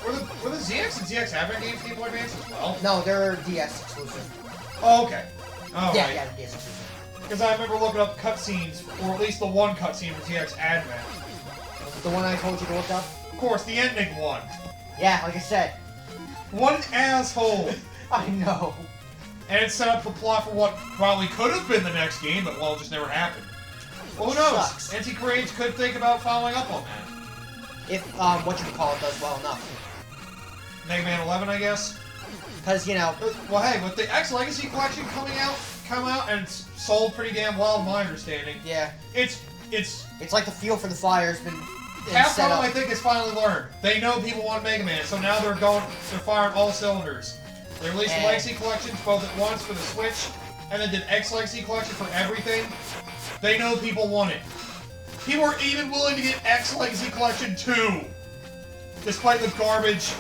Were the ZX and ZX Advent games Game Boy Advance as well? No, they're DS exclusive. Oh, okay. Oh, yeah, right. yeah, DS exclusive. Because I remember looking up cutscenes, or at least the one cutscene for ZX Advent. The one I told you to look up? Of course, the ending one. Yeah, like I said. What an asshole. I know. And it set up the plot for what probably could have been the next game, but well, it just never happened. Well, who knows? Sucks. Anti-Creates could think about following up on that. If, whatchamacallit does well enough. Mega Man 11, I guess. Because, you know... Well, hey, with the X Legacy Collection come out, and it's sold pretty damn well, in my understanding. Yeah. It's like the feel for the fire has been Capcom, I think, has finally learned. They know people want Mega Man, so now they're firing all cylinders. They released the Legacy Collections both at once for the Switch, and then did X Legacy Collection for everything. They know people want it. People are even willing to get X Legacy Collection 2, despite the garbage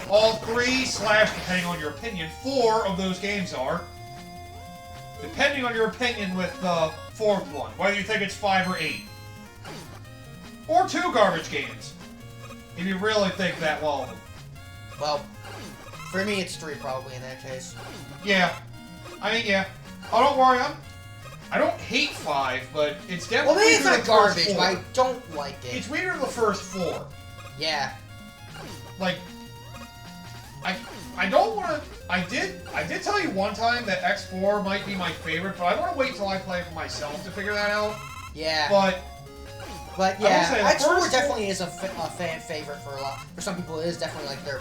all 3 / depending on your opinion, 4 of those games are. Depending on your opinion with the 4th one, whether you think it's 5 or 8. Or 2 garbage games, if you really think that well of them. Well, for me it's 3 probably in that case. Yeah. I mean, yeah. Oh, don't worry, I don't hate 5, but it's definitely well, maybe it's not garbage, but I I don't like it. It's weirder than the first 4. Yeah. Like, I don't want to... I did tell you one time that X4 might be my favorite, but I want to wait till I play it for myself to figure that out. Yeah. But yeah, X4 definitely is a fan favorite for a lot. For some people, it is definitely like their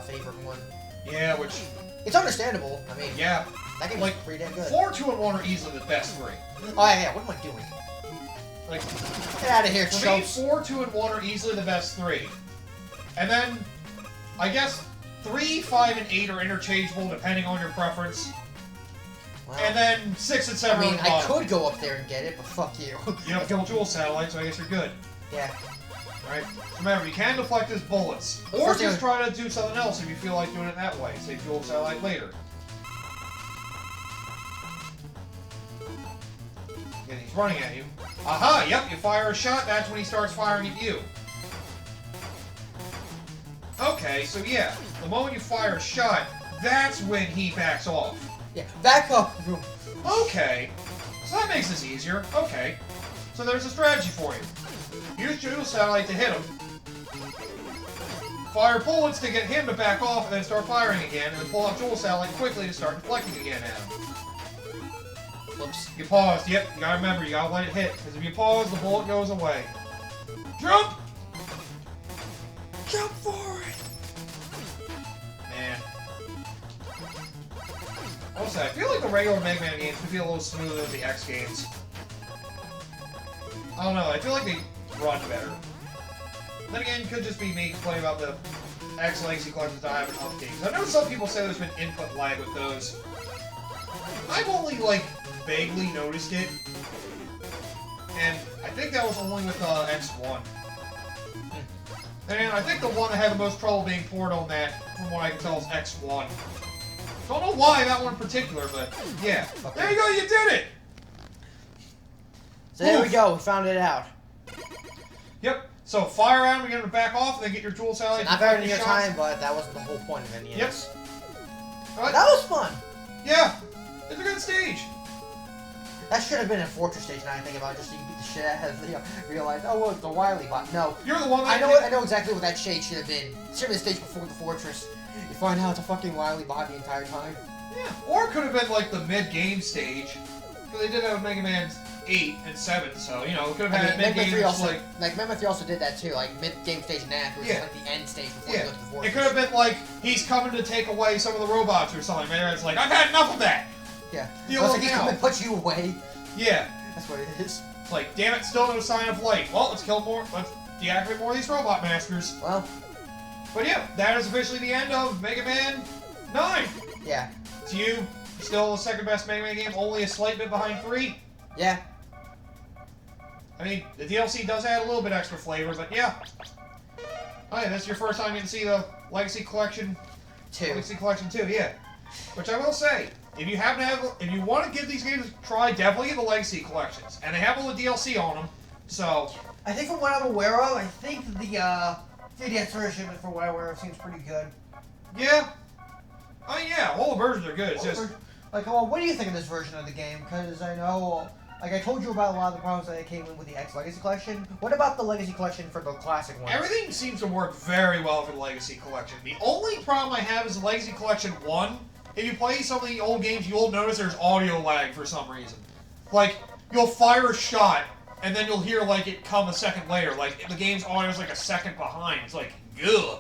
favorite one. Yeah, which... It's understandable. I mean... Yeah. That game's like, pretty damn good. 4, 2, and 1 are easily the best 3. Oh, yeah, what am I doing? Like... Get out of here, For Chumps. me, 4, 2, and 1 are easily the best 3. And then, I guess, 3, 5, and 8 are interchangeable depending on your preference. Well, And then 6 and 7 I mean, are the I bottom. could go up there and get it, but fuck you. You have full jewel satellite, so I guess you're good. Yeah. Alright? Remember, you can deflect his bullets. Or First just thing- try to do something else if you feel like doing it that way. Say jewel satellite later. And he's running at you. Aha! Yep, you fire a shot, that's when he starts firing at you. Okay, so yeah, the moment you fire a shot, that's when he backs off. Yeah, back up. Okay, so that makes this easier. Okay, so there's a strategy for you. Use jewel satellite to hit him. Fire bullets to get him to back off, and then start firing again, and then pull out jewel satellite quickly to start deflecting again at him. Whoops. You paused. Yep, you gotta remember, you gotta let it hit, because if you pause, the bullet goes away. Jump! Jump for it! Man. Also, I feel like the regular Mega Man games could be a little smoother than the X games. I don't know, I feel like they run better. Then again, it could just be me complaining about the X Legacy Collections that I haven't updated. I know some people say there's been input lag with those. I've only, like, vaguely noticed it. And I think that was only with X1. And I think the one that had the most trouble being ported on that, from what I can tell, is X1. Don't know why that one in particular, but yeah. Okay. There you go, you did it! So there we go, we found it out. Yep. So fire at him, get him to back off, and then get your jewel satellite. Not very near time, but that wasn't the whole point of any of Yep. this. Right? That was fun! Yeah. It's a good stage. That should have been a Fortress stage, now I think about it, just so you beat the shit out of it, realize, oh, well, it's the Wily bot. No. You're the one that I know exactly what that stage should have been. It should have been the stage before the Fortress. You find out it's a fucking Wily bot the entire time. Yeah. Or it could have been like the mid-game stage. Because they did have Mega Man 8 and 7, so, you know, it could have had Mega Man 3 mid-game also, like... Mega Man 3 also did that too, like mid-game stage and after, which Yeah. was like the end stage before Yeah. you go to the Fortress. It could have been like, he's coming to take away some of the robots or something. Maybe it's like, I've had enough of that! Yeah. Deal Well, with it's like he's now. coming to put you away. Yeah. That's what it is. It's like, damn it, still no sign of life. Well, let's deactivate more of these robot masters. Well, But yeah, that is officially the end of Mega Man 9. yeah. To you, still the second best Mega Man game, only a slight bit behind 3. Yeah. I mean, the DLC does add a little bit extra flavor, but yeah. Oh yeah, this is your first time getting to see the Legacy Collection 2. Legacy Collection 2, yeah. Which I will say, if you want to give these games a try, definitely get the Legacy Collections. And they have all the DLC on them, so... I think from what I'm aware of, I think the 3DS version, from what I'm aware of, seems pretty good. Yeah. I mean, yeah, all the versions are good, it's just... Like, well, what do you think of this version of the game? Because I know, like, I told you about a lot of the problems that came in with the X Legacy Collection. What about the Legacy Collection for the classic one? Everything seems to work very well for the Legacy Collection. The only problem I have is the Legacy Collection 1. If you play some of the old games, you'll notice there's audio lag for some reason. Like, you'll fire a shot, and then you'll hear, like, it come a second later. Like, the game's audio is like a second behind. It's like, ugh.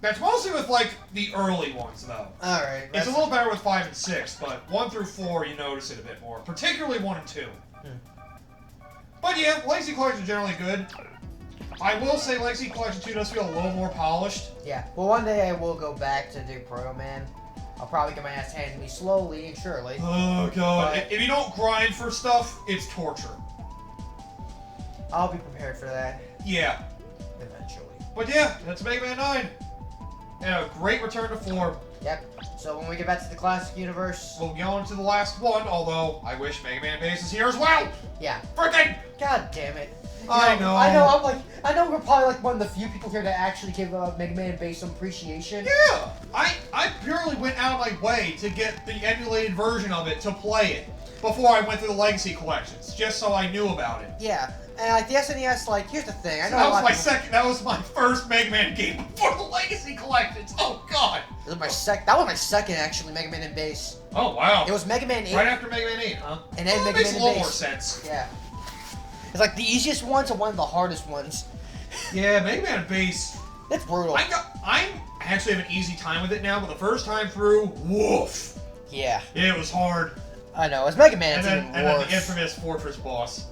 That's mostly with, like, the early ones, though. Alright. It's a little better with 5 and 6, but 1 through 4, you notice it a bit more. Particularly 1 and 2. But yeah, Legacy Collection is generally good. I will say Legacy Collection 2 does feel a little more polished. Yeah. Well, one day I will go back to do Proto Man. I'll probably get my ass handed to me slowly and surely. Oh, God. But If you don't grind for stuff, it's torture. I'll be prepared for that. Yeah. Eventually. But yeah, that's Mega Man 9. And a great return to form. Yep. So when we get back to the classic universe... We'll go into the last one, although I wish Mega Man Base is here as well! Yeah. Frickin'! God damn it. I know. I know we're probably like one of the few people here that actually give Mega Man Base some appreciation. Yeah! I purely went out of my way to get the emulated version of it to play it before I went through the Legacy Collections, just so I knew about it. Yeah. And like the SNES, like, here's the thing. I know That was my first Mega Man game before the Legacy Collections. Oh God! That was my second actually Mega Man in Base. Oh wow! It was Mega Man 8. Right after Mega Man 8, huh? And then That Mega makes Man a little Base. more sense. Yeah. It's like the easiest one to one of the hardest ones. Yeah, Mega Man Base. It's brutal. I'm actually having an easy time with it now, but the first time through, woof. Yeah. It was hard. I know. It's Mega Man. And It's then, even and then worse. the infamous Fortress boss.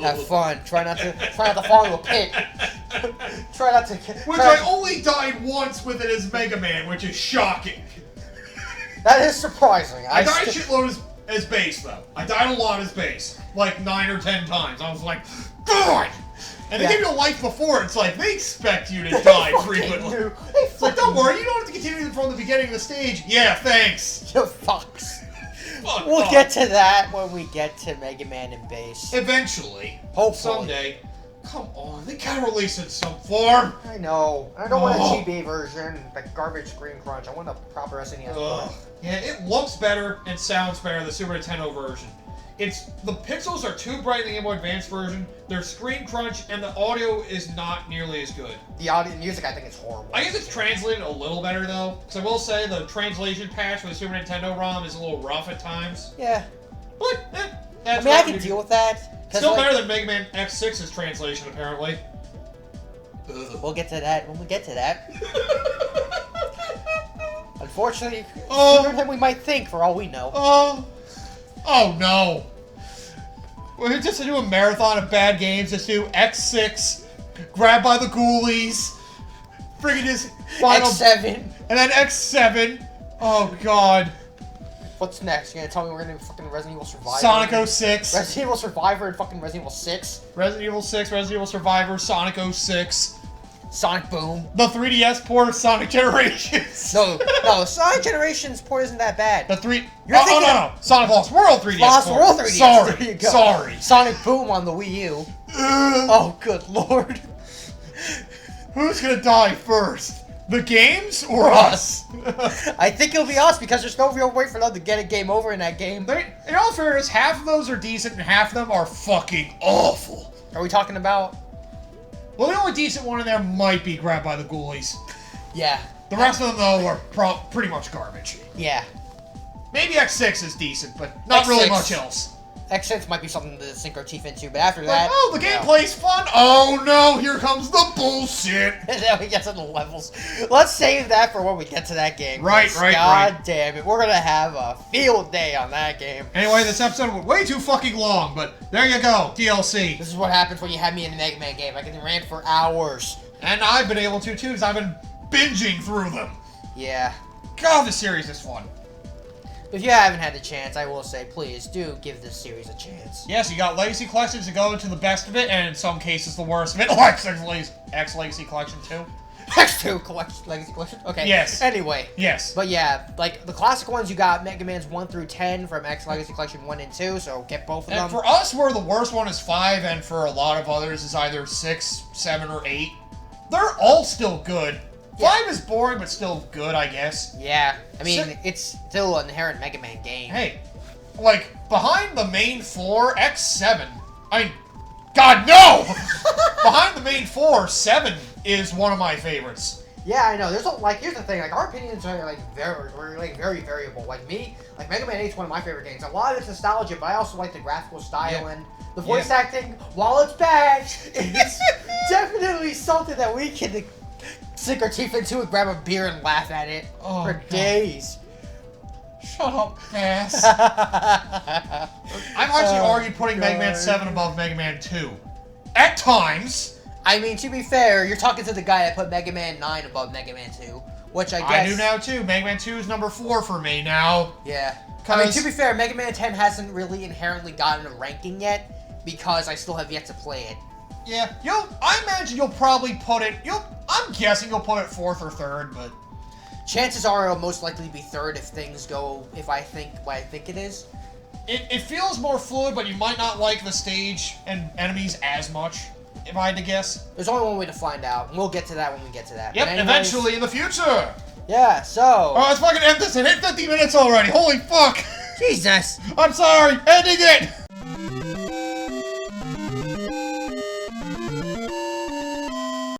Have fun. Try not to fall into a pit. Try not to. Which I only died once with it as Mega Man, which is shocking. That is surprising. I died shitload as base though. I died a lot as base, like 9 or 10 times. I was like, God. And they give you a life before. It's like they expect you to die frequently. It's like, don't worry, you don't have to continue from the beginning of the stage. Yeah, thanks. You fucks. Fuck We'll off. get to that when we get to Mega Man in Base. Eventually. Hopefully. Someday. Come on, they gotta release it in some form. I know. I don't want a GBA version, like garbage screen crunch. I want a proper SNES Ugh. version. Yeah, it looks better and sounds better than the Super Nintendo version. The pixels are too bright in the Game Boy Advance version. There's screen crunch, and the audio is not nearly as good. The audio music, I think, is horrible. I guess it's translated a little better though, because I will say the translation patch for the Super Nintendo ROM is a little rough at times. Yeah. But I that's mean, I what can we- deal with that. 'cause, Still like, better than Mega Man X6's translation, apparently. Ugh. We'll get to that when we get to that. Unfortunately, Oh. sooner than we might think, for all we know. Oh no. We're just to do a marathon of bad games. Just do X6, Grabbed by the Ghoulies, friggin' his final, X7. and then X7. Oh god. What's next? You gonna tell me we're gonna do fucking Resident Evil Survivor? Sonic 06, Resident Evil Survivor and fucking Resident Evil 6? Resident Evil 6, Resident Evil Survivor, Sonic 06, Sonic Boom. the 3DS port of Sonic Generations. No, Sonic Generations port isn't that bad. The three. You're thinking no. Sonic Lost World 3DS. Lost port. World 3DS. Sorry. There you go. Sorry. Sonic Boom on the Wii U. Oh, good lord. Who's gonna die first? The games or us? I think it'll be us because there's no real way for them to get a game over in that game. In all fairness, half of those are decent and half of them are fucking awful. Are we talking about? Well, the only decent one in there might be Grabbed by the Ghoulies. Yeah. The rest of them, though, are pretty much garbage. Yeah. Maybe X6 is decent, but not really X6. much else. X6 might be something to sink our teeth into, but after Like, that... oh, the gameplay's fun. Oh, no, here comes the bullshit. And then we get to the levels. Let's save that for when we get to that game. Right, 'cause right. God damn it. We're going to have a field day on that game. Anyway, this episode went way too fucking long, but there you go, DLC. This is what happens when you have me in a Mega Man game. I can rant for hours. And I've been able to, too, because I've been binging through them. Yeah. God, this series is fun. If you haven't had the chance, I will say, please do give this series a chance. Yes, you got Legacy Collections to go into the best of it, and in some cases the worst of it, like X Legacy Collection 2. X2 Legacy Collection? Okay. Yes. Anyway. Yes. But yeah, like, the classic ones, you got Mega Man's 1 through 10 from X Legacy Collection 1 and 2, so get both of them. And for us, where the worst one is 5, and for a lot of others is either 6, 7, or 8, they're all still good. Yeah. 5 is boring, but still good, I guess. Yeah. I mean, Si- it's still an inherent Mega Man game. Hey, like, behind the main 4, X7, I mean, God, no! Behind the main 4, 7 is one of my favorites. Yeah, I know. There's here's the thing. Like, our opinions are very variable. Like me, like Mega Man 8 is one of my favorite games. A lot of it's nostalgia, but I also like the graphical style Yeah. and the voice acting. While it's bad, it's definitely something that we can Sink our teeth into it, grab a beer, and laugh at it Oh, for God. days. Shut up, ass. I've actually argued putting Mega Man 7 above Mega Man 2. At times. I mean, to be fair, you're talking to the guy that put Mega Man 9 above Mega Man 2, which I guess... I do now, too. Mega Man 2 is number 4 for me now. Yeah. I mean, 'Cause- to be fair, Mega Man 10 hasn't really inherently gotten a ranking yet, because I still have yet to play it. Yeah, I imagine you'll probably put it... I'm guessing you'll put it 4th or 3rd, but... Chances are it'll most likely be 3rd if things go... if I think what I think it is. It feels more fluid, but you might not like the stage and enemies as much, if I had to guess. There's only one way to find out, and we'll get to that when we get to that. Yep, But anyways, eventually in the future. Yeah, so... Oh, let's fucking end this. It hit 50 minutes already. Holy fuck. Jesus! I'm sorry. Ending it.